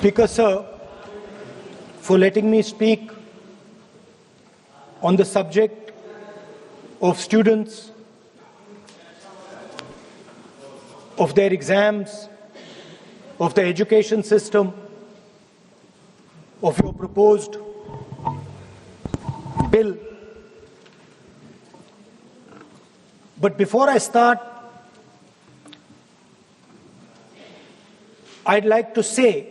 Speaker Sir, for letting me speak on the subject of students, of their exams, of the education system, of your proposed bill. But before I start, I'd like to say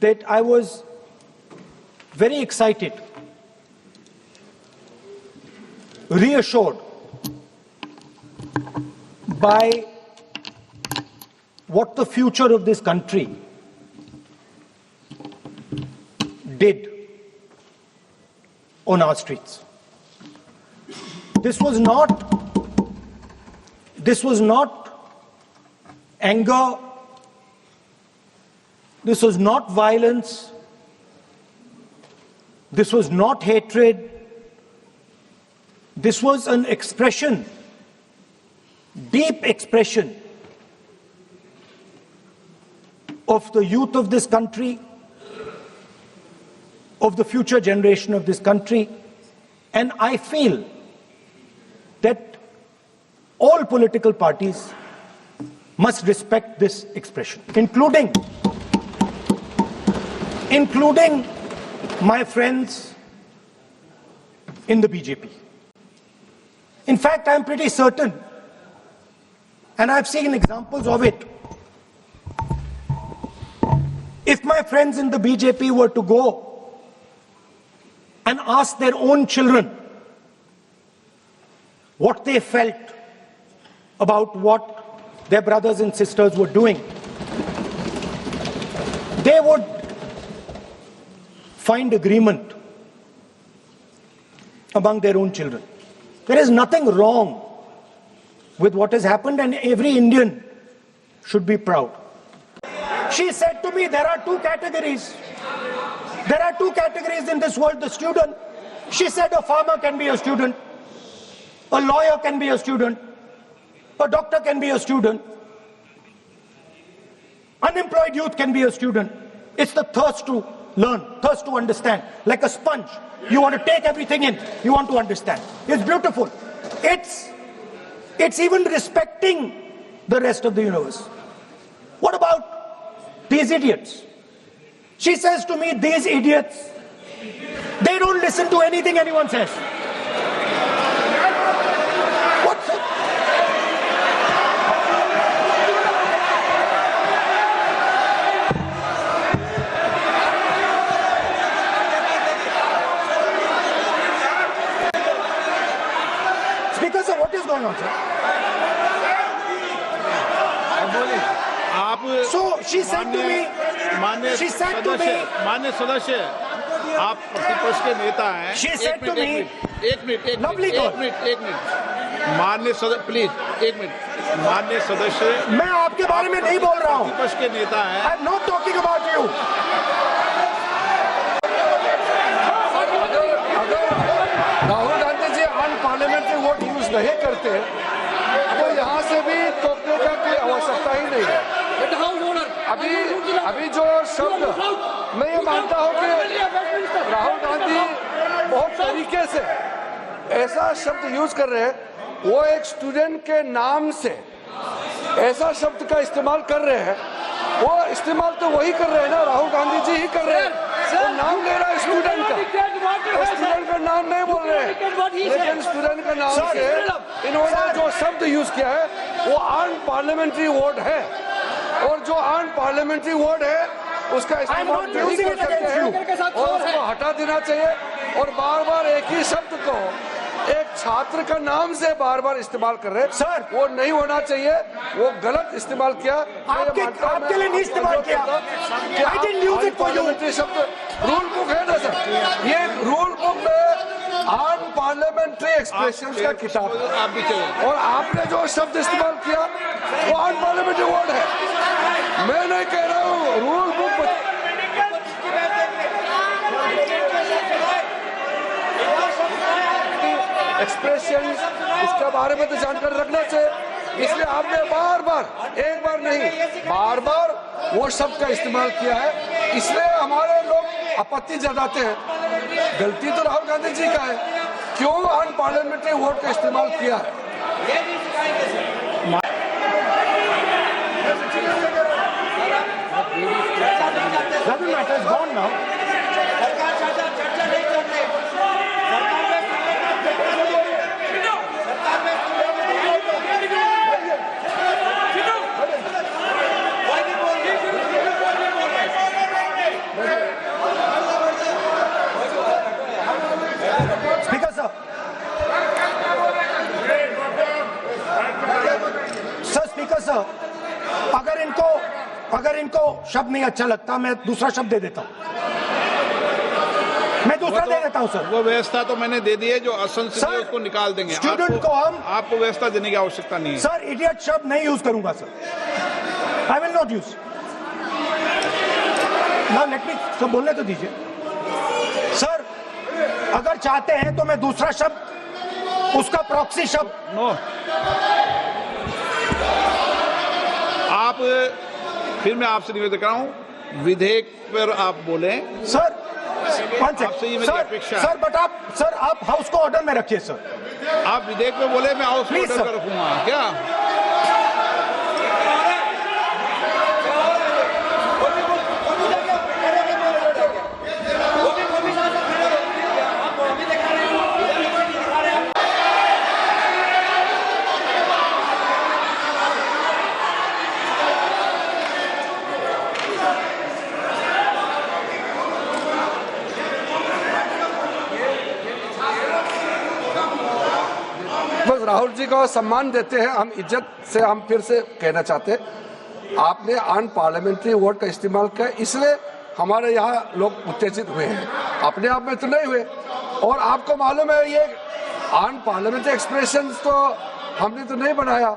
that I was very excited, reassured by what the future of this country did on our streets. This was not anger. This was not violence. This was not hatred. This was an expression, deep expression of the youth of this country, of the future generation of this country. And I feel that all political parties must respect this expression, including my friends in the BJP. In fact, I'm pretty certain, and I've seen examples of it, if my friends in the BJP were to go and ask their own children what they felt about what their brothers and sisters were doing, they would find agreement among their own children. There is nothing wrong with what has happened, and every Indian should be proud. She said to me, there are two categories. There are two categories in this world, the student. She said a farmer can be a student, a lawyer can be a student, a doctor can be a student, unemployed youth can be a student. It's the thirst to learn, thirst to understand. Like a sponge, you want to take everything in, you want to understand. It's beautiful. It's even respecting the rest of the universe. What about these idiots? She says to me, these idiots, they don't listen to anything anyone says. Speaker sir, what is going on, sir? So she said to me, मान्य सदस्य, आप प्रतिपक्ष के नेता हैं। She said to me, एक minute, मान्य सदस्य, प्लीज, एक मिनट, मान्य सदस्य, मैं आपके बारे में नहीं बोल रहा हूँ। प्रतिपक्ष के नेता हैं। I'm not talking about you. अगर Rahul Gandhi ji unparliamentary vote use नहीं करते तो यहाँ से भी टोकने का कोई आवश्यकता ही नहीं है। अभी जो शब्द मैं ये मानता हूँ कि राहुल गांधी बहुत तरीके से ऐसा शब्द यूज कर रहे हैं, वो एक स्टूडेंट के नाम से ऐसा शब्द का इस्तेमाल कर रहे हैं। वो इस्तेमाल तो वही कर रहे हैं ना, राहुल गांधी जी ही कर रहे हैं। वो नाम ले रहा है स्टूडेंट का, स्टूडेंट का नाम नहीं बोल रहे हैं, लेकिन स्टूडेंट का नाम से इन्होंने जो शब्द यूज किया है वो अनपार्लियामेंट्री वर्ड है, और जो अनपार्लियामेंट्री वर्ड है उसका इस्तेमाल नहीं कर सकते हैं और उसको हटा देना चाहिए। और बार बार एक ही शब्द को एक छात्र का नाम से बार बार इस्तेमाल कर रहे हैं सर, वो नहीं होना चाहिए, वो गलत इस्तेमाल किया। आपके लिए नहीं इस्तेमाल किया। पार्लियामेंट्री शब्द रूल बुक है ना सर, ये रूल बुक में अनपार्लियामेंट्री एक्सप्रेशन का किताब है, और आपने जो शब्द इस्तेमाल किया वो अनपार्लियामेंट्री वर्ड है। मैं नहीं कह रहा हूँ, रूल बुक एक्सप्रेशन इसके बारे में तो जानकारी रखना चाहिए। इसलिए आपने बार बार, एक बार नहीं, बार बार वो शब्द का इस्तेमाल किया है, इसलिए हमारे लोग आपत्ति जताते हैं। गलती तो राहुल गांधी जी का है, क्यों अनपार्लियामेंट्री वर्ड का इस्तेमाल किया है। Doesn't matter, it's gone now. Speaker sir. Sir, Speaker sir, अगर इनको शब्द नहीं अच्छा लगता, मैं दूसरा शब्द दे देता हूं। मैं दूसरा दे देता हूं सर। वो व्यवस्था तो मैंने दे दी है, जो असंसदीय उसको निकाल देंगे। स्टूडेंट को हम आपको व्यवस्था देने की आवश्यकता नहीं है सर। इडियट शब्द नहीं यूज करूंगा sir, I will not use. Now let me sir बोलने तो दीजिए सर। अगर चाहते हैं तो मैं दूसरा शब्द, उसका प्रॉक्सी शब्द। नो, आप फिर मैं आपसे निवेदन कर रहा हूं, विधेयक पर आप बोले सर। आपसे ये मेरी अपेक्षा है। सर बट आप हाउस को ऑर्डर में रखिए सर। आप विधेयक पे बोले, मैं हाउस को ऑर्डर कर रखूंगा क्या? बस राहुल जी को सम्मान देते हैं हम, इज्जत से हम फिर से कहना चाहते हैं, आपने अनपार्लियामेंट्री वर्ड का इस्तेमाल किया, इसलिए हमारे यहाँ लोग उत्तेजित हुए हैं। अपने आप में तो नहीं हुए, और आपको मालूम है ये अनपार्लियामेंट्री एक्सप्रेशंस तो हमने तो नहीं बनाया।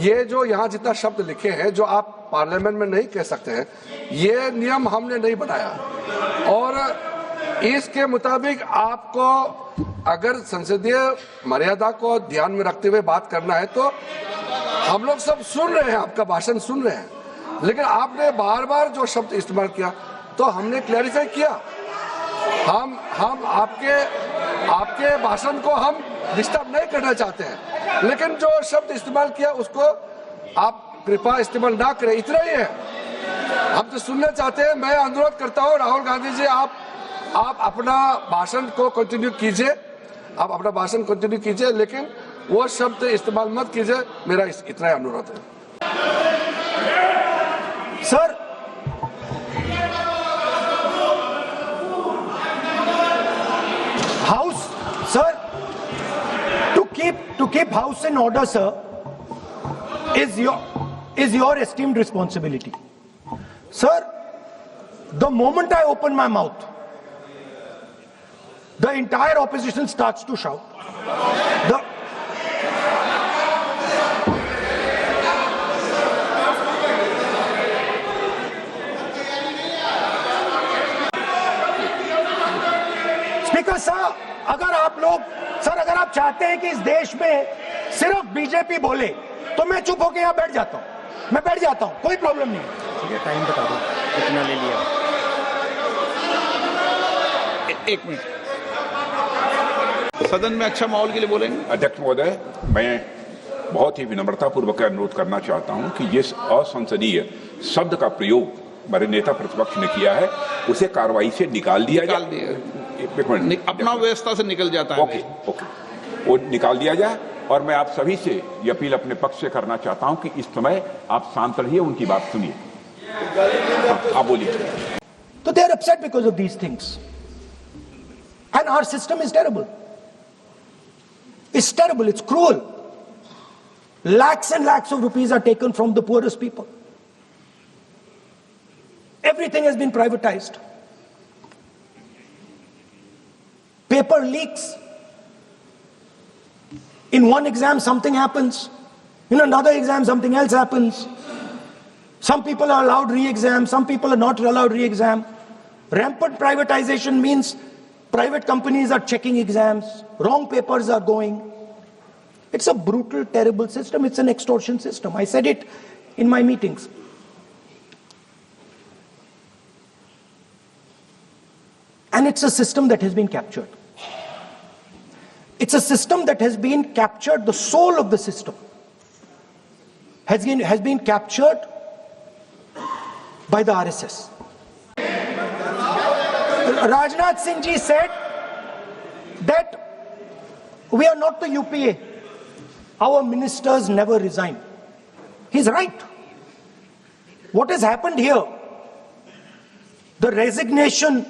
ये जो यहाँ जितना शब्द लिखे हैं जो आप पार्लियामेंट में नहीं कह सकते हैं, ये नियम हमने नहीं बनाया, और इसके मुताबिक आपको अगर संसदीय मर्यादा को ध्यान में रखते हुए बात करना है तो हम लोग सब सुन रहे हैं, आपका भाषण सुन रहे हैं, लेकिन आपने बार बार जो शब्द इस्तेमाल किया तो हमने क्लैरिफाई किया। हम आपके भाषण को हम डिस्टर्ब नहीं करना चाहते हैं, लेकिन जो शब्द इस्तेमाल किया उसको आप कृपया इस्तेमाल ना करें, इतना ही है। हम तो सुनना चाहते हैं। मैं अनुरोध करता हूँ राहुल गांधी जी, आप अपना भाषण को कंटिन्यू कीजिए, आप अपना भाषण कंटिन्यू कीजिए, लेकिन वो शब्द इस्तेमाल मत कीजिए, मेरा इतना ही अनुरोध है। Sir house sir, to keep house in order sir is your esteemed responsibility sir. The moment I open my mouth, the entire opposition starts to shout. Speaker sir, अगर आप चाहते हैं कि इस देश में सिर्फ बीजेपी बोले तो मैं चुप होकर यहां बैठ जाता हूं, कोई प्रॉब्लम नहीं। ठीक है, टाइम बता दो कितना ले लिया। एक मिनट, सदन में अच्छा माहौल के लिए बोलेंगे। अध्यक्ष महोदय, मैं बहुत ही विनम्रता पूर्वक अनुरोध करना चाहता हूं कि जिस असंसदीय शब्द का प्रयोग हमारे नेता प्रतिपक्ष ने किया है उसे कार्रवाई से निकाल दिया जाए। अपना व्यवस्था से निकल जाता है। ओके, वो निकाल दिया जाए। और मैं आप सभी से ये अपील अपने पक्ष से करना चाहता हूं कि इस समय आप शांत रहिए, उनकी बात सुनिए। आप बोलिए। तो they are upset because of these things and our system is terrible. It's terrible, it's cruel. Lakhs and lakhs of rupees are taken from the poorest people. Everything has been privatized. Paper leaks. In one exam something happens. In another exam something else happens. Some people are allowed re-exam, some people are not allowed re-exam. Rampant privatization means private companies are checking exams, wrong papers are going. It's a brutal, terrible system. It's an extortion system. I said it in my meetings. And it's a system that has been captured. It's a system that has been captured, the soul of the system has been captured by the RSS. Rajnath Singh ji said that we are not the UPA. Our ministers never resign. He's right. What has happened here? The resignation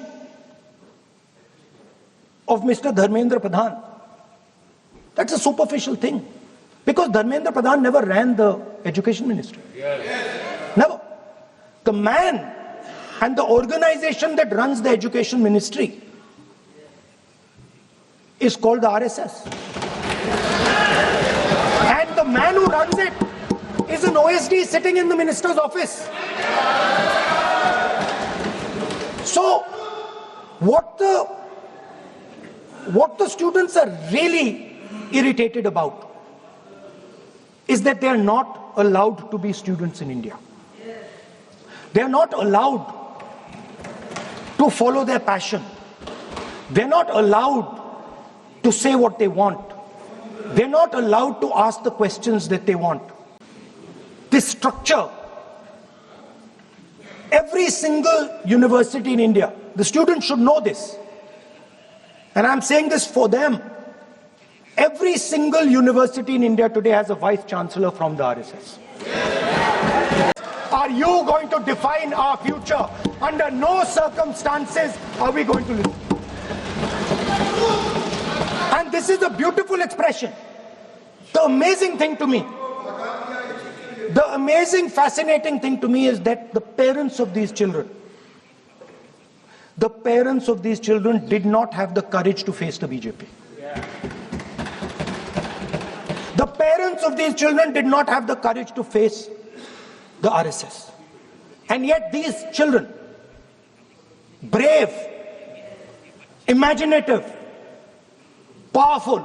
of Mr. Dharmendra Pradhan, that's a superficial thing. Because Dharmendra Pradhan never ran the education ministry. Never. The man and the organization that runs the education ministry is called the RSS. And the man who runs it is an OSD sitting in the minister's office. So, what the students are really irritated about is that they are not allowed to be students in India. They are not allowed to follow their passion. They are not allowed to say what they want. They are not allowed to ask the questions that they want. This structure, every single university in India, the students should know this. And I'm saying this for them. Every single university in India today has a vice chancellor from the RSS. Are you going to define our future? Under no circumstances are we going to listen. And this is a beautiful expression. The amazing thing to me, the amazing, fascinating thing to me is that the parents of these children did not have the courage to face the BJP. The parents of these children did not have the courage to face the RSS. And yet these children, brave, imaginative, powerful,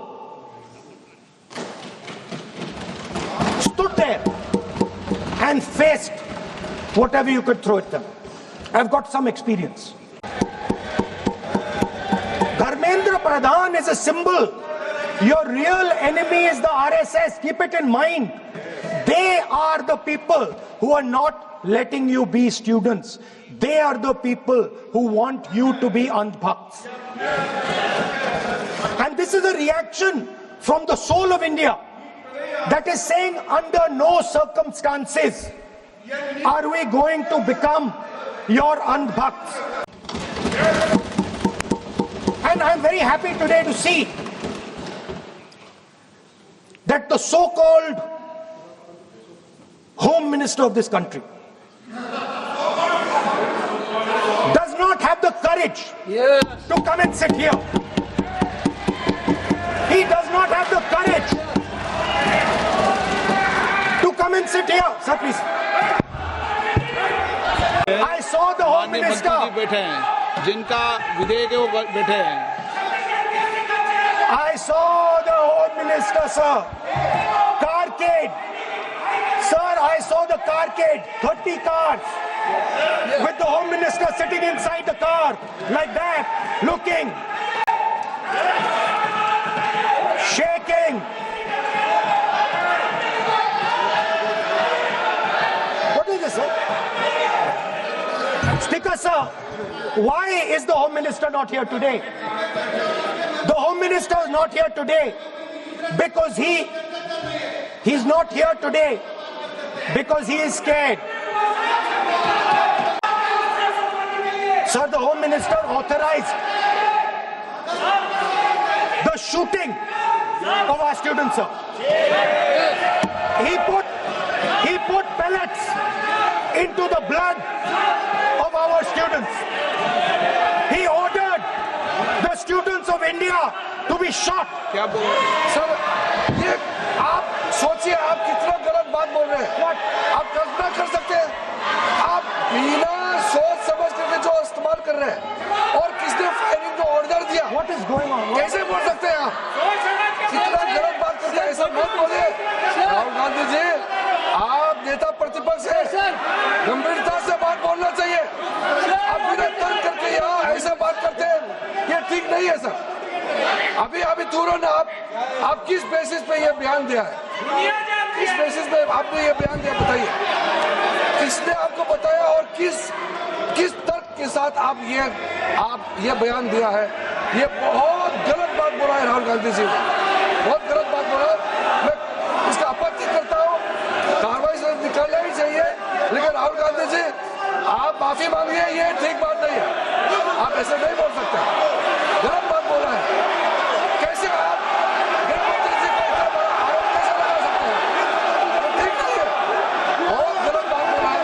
stood there and faced whatever you could throw at them. I've got some experience. Dharmendra Pradhan is a symbol. Your real enemy is the RSS. Keep it in mind. They are the people who are not letting you be students. They are the people who want you to be andhbhakts. And this is a reaction from the soul of India that is saying, under no circumstances are we going to become your andhbhakts. And I'm very happy today to see that the so-called Home Minister of this country does not have the courage to come and sit here. He does not have the courage to come and sit here. Sir, please. I saw the Home Minister. जिनका विधेयक वो बैठे हैं. I saw the Home Minister, sir. Carcade. Sir, I saw the carcade. 30 cars. With the Home Minister sitting inside the car. Like that. Looking. Shaking. What is this, sir? Speaker, sir. Why is the Home Minister not here today? The Home Minister is not here today because he's not here today because he is scared. Sir, the Home Minister authorized the shooting of our students, sir. He put pellets into the blood of our students. He ordered the students of India to be shot. क्या बोल रहे हैं? Sir, ये आप सोचिए आप कितना गलत बात बोल रहे हैं. आप कल्पना कर सकते हैं आप बिना सोच समझ करके जो इस्तेमाल कर रहे हैं और किसने फायरिंग को ऑर्डर दिया. What is going on? कैसे बोल सकते हैं आप? कितना गलत बात करते हैं. ऐसा मत बोलिए. राहुल गांधी जी, आप नेता प्रतिपक्ष हैं. गंभीरता से बात बोलना चाहिए. आप बिना तर्क करके यहाँ ऐसा बात करते हैं. नहीं है सर। अभी तुरंत आप किस बेसिस पे ये बयान दिया है? किस बेसिस पे आपने ये बयान दिया, बताइए किसने आपको बताया और किस तर्क के साथ आप ये बयान दिया है? ये बहुत गलत बात बोला है राहुल गांधी जी ने, बहुत गलत बात बोला। मैं इसका आपत्ति करता हूँ, कार्रवाई से निकालना ही चाहिए, लेकिन राहुल गांधी जी आप माफी मांगिए, ये ठीक बात नहीं है। आप ऐसे नहीं बोल सकते, गलत बात बोला है। कैसे आप गृहमंत्री जी को इतना बड़ा आरोप कैसे लगा सकते हैं? ठीक नहीं है, बहुत गलत बात बोला है।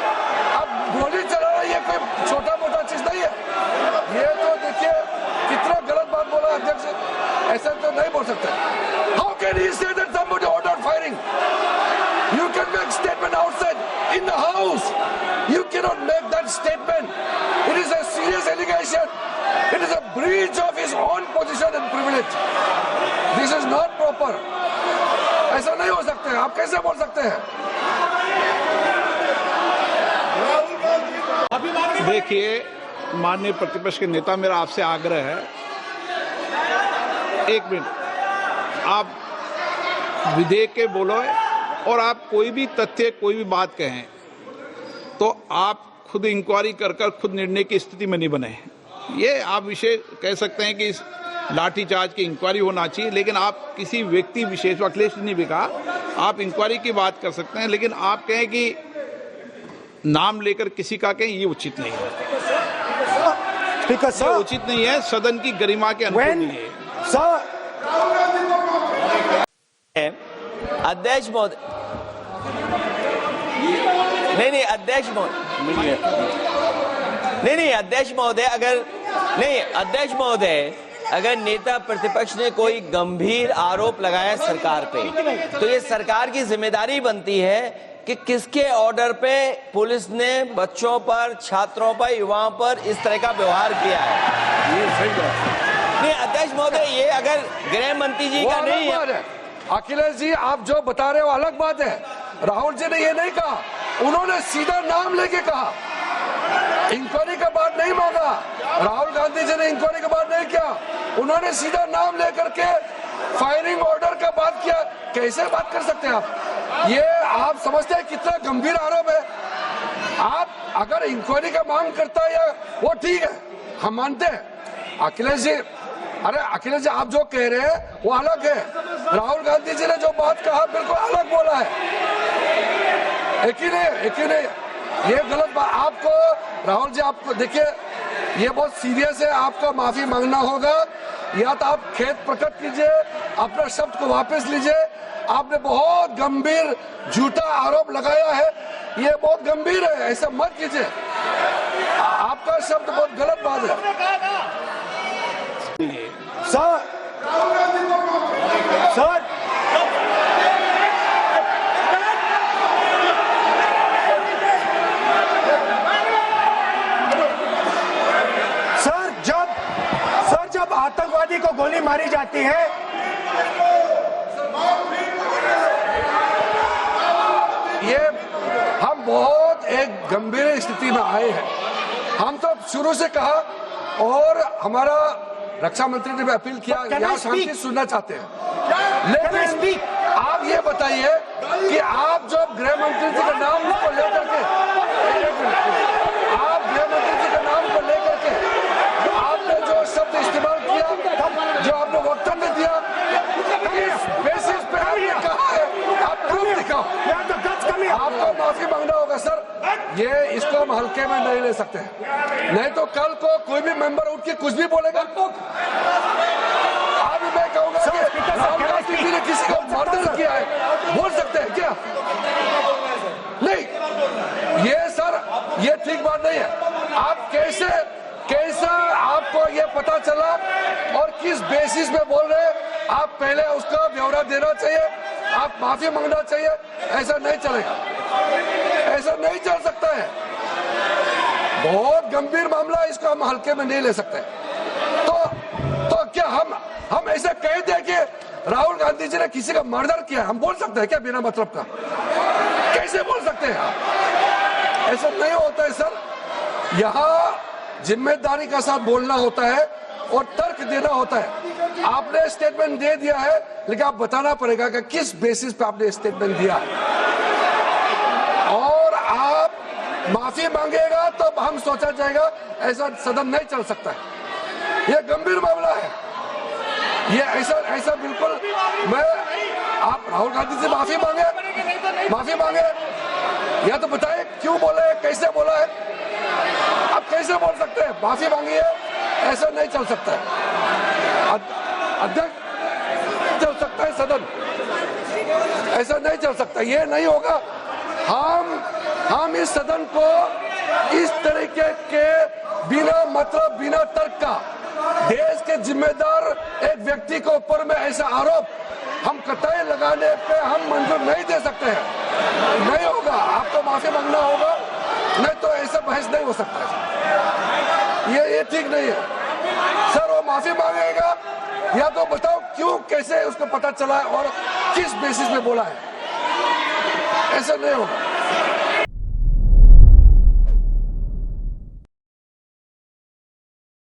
अब गोली चलाना ये कोई छोटा मोटा चीज नहीं है। ये तो देखिए कितना गलत बात बोला अध्यक्ष, ऐसा तो नहीं बोल सकते। How can he say that somebody ordered firing? You can make statement outside in the house. You cannot make that statement. It is a serious allegation. It is a breach of his own position and privilege. This is not proper. ऐसा नहीं हो सकते, आप कैसे बोल सकते हैं? देखिए माननीय प्रतिपक्ष के नेता, मेरा आपसे आग्रह है, एक मिनट, आप विधेयक के बोलो और आप कोई भी तथ्य कोई भी बात कहें तो आप खुद इंक्वायरी कर खुद निर्णय की स्थिति में नहीं बने। ये आप विषय कह सकते हैं कि इस लाठीचार्ज की इंक्वायरी होना चाहिए, लेकिन आप किसी व्यक्ति विशेष, अखिलेश ने भी कहा, आप इंक्वायरी की बात कर सकते हैं, लेकिन आप कहें कि नाम लेकर किसी का कहें, ये उचित नहीं है। ये उचित नहीं है, सदन की गरिमा के अनुकूल नहीं है। अध्यक्ष महोदय, नहीं अध्यक्ष महोदय, नहीं अध्यक्ष महोदय, अगर नेता प्रतिपक्ष ने कोई गंभीर आरोप लगाया सरकार पे, तो ये सरकार की जिम्मेदारी बनती है कि किसके ऑर्डर पे पुलिस ने बच्चों पर, छात्रों पर, युवाओं पर इस तरह का व्यवहार किया है। नहीं अध्यक्ष महोदय, ये अगर गृह मंत्री जी का नहीं है। अखिलेश जी, आप जो बता रहे हो अलग बात है। राहुल जी ने ये नहीं कहा, उन्होंने सीधा नाम लेके कहा, इंक्वायरी का बात नहीं मांगा। राहुल गांधी जी ने इंक्वायरी का बात नहीं किया, उन्होंने सीधा नाम लेकर के फायरिंग ऑर्डर का बात किया। कैसे बात कर सकते हैं आप? ये आप समझते हैं कितना गंभीर आरोप है? आप अगर इंक्वायरी का मांग करता है, वो ठीक है, हम मानते हैं। अखिलेश जी, अरे अखिलेश जी, आप जो कह रहे हैं वो अलग है। राहुल गांधी जी ने जो बात कहा बिल्कुल अलग बोला है। एक ही नहीं, ये गलत बात। आपको राहुल जी, आपको देखिए, ये बहुत सीरियस है, आपको माफी मांगना होगा, या तो आप खेद प्रकट कीजिए, अपना शब्द को वापस लीजिए। आपने बहुत गंभीर झूठा आरोप लगाया है, ये बहुत गंभीर है, ऐसा मत कीजिए। आपका शब्द बहुत गलत बात है। सर जब आतंकवादी को गोली मारी जाती है, ये हम बहुत एक गंभीर स्थिति में आए हैं। हम तो शुरू से कहा, और हमारा रक्षा मंत्री ने भी अपील किया, यहाँ शांति सुनना चाहते हैं। लेकिन आप ये बताइए कि आप जो गृह मंत्री जी का नाम को लेकर के, आप गृह मंत्री जी का नाम को लेकर के आपने जो शब्द इस्तेमाल किया, जो आपने वक्तव्य दिया, इस बेसिस पे आपने कहा है, आप प्रूफ दिखाओ। आपको माफी मांगना होगा सर, ये इसको हम हल्के में नहीं ले सकते, नहीं तो कल को कोई भी मेंबर उठ के कुछ भी बोलेगा। अभी मैं कहूंगा कि राहुल गांधी जी ने किसी को मर्डर किया है, बोल सकते हैं क्या? नहीं, ये सर, ये ठीक बात नहीं है। आप कैसा आपको ये पता चला और किस बेसिस पे बोल रहे हैं? आप पहले उसका ब्यौरा देना चाहिए, आप माफी मांगना चाहिए। ऐसा नहीं चलेगा, ऐसा नहीं चल सकता है। बहुत गंभीर मामला है, इसको हम हल्के में नहीं ले सकते। तो क्या हम ऐसे कह दें कि राहुल गांधी जी ने किसी का मर्डर किया, हम बोल सकते हैं क्या बिना मतलब का? कैसे बोल सकते हैं आप? ऐसा नहीं होता है सर। यहाँ जिम्मेदारी का साथ बोलना होता है, और तर्क देना होता है। आपने स्टेटमेंट दे दिया है, लेकिन आप बताना पड़ेगा कि किस बेसिस पे आपने स्टेटमेंट दिया है। और आप माफी मांगेगा तो हम सोचा जाएगा, ऐसा सदन नहीं चल सकता है। यह गंभीर मामला है, ये ऐसा बिल्कुल। मैं आप राहुल गांधी से माफी मांगे या तो बताए क्यों बोला है, कैसे बोला है। आप कैसे बोल सकते हैं माफी मांगी है, ऐसा नहीं चल सकता है। अध्यक्ष चल सकता है सदन, ऐसा नहीं चल सकता, ये नहीं होगा। हम इस सदन को इस तरीके के बिना मतलब बिना तर्क का देश के जिम्मेदार एक व्यक्ति के ऊपर में ऐसा आरोप हम कतई लगाने पे हम मंजूर नहीं दे सकते हैं। नहीं होगा, आपको माफी मांगना होगा, नहीं तो ऐसा बहस नहीं हो सकता है। ये ठीक नहीं है सर। वो माफी मांगेगा या तो बताओ क्यों, कैसे उसको पता चला है और किस बेसिस पे बोला है, ऐसा नहीं होगा।